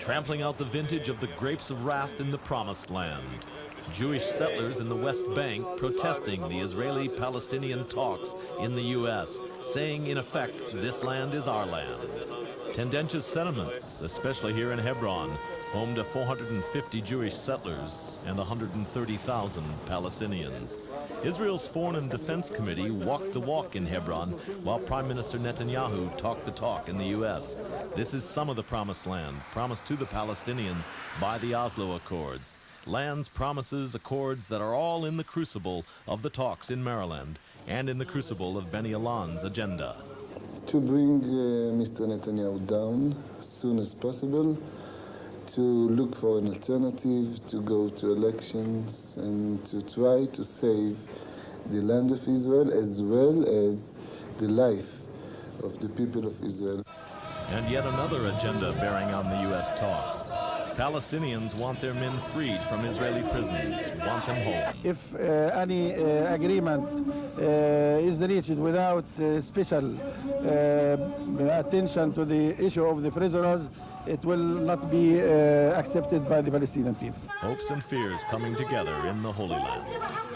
trampling out the vintage of the grapes of wrath in the Promised Land. Jewish settlers in the West Bank protesting the Israeli-Palestinian talks in the U.S., saying, in effect, this land is our land. Tendentious sentiments, especially here in Hebron, home to 450 Jewish settlers and 130,000 Palestinians. Israel's Foreign and Defense Committee walked the walk in Hebron while Prime Minister Netanyahu talked the talk in the U.S. This is some of the Promised Land, promised to the Palestinians by the Oslo Accords. Lands, promises, accords that are all in the crucible of the talks in Maryland and in the crucible of Benny Alon's agenda. To bring Mr. Netanyahu down as soon as possible, to look for an alternative, to go to elections, and to try to save the land of Israel as well as the life of the people of Israel. And yet another agenda bearing on the U.S. talks. Palestinians want their men freed from Israeli prisons, want them home. If any agreement is reached without special attention to the issue of the prisoners, it will not be accepted by the Palestinian people. Hopes and fears coming together in the Holy Land.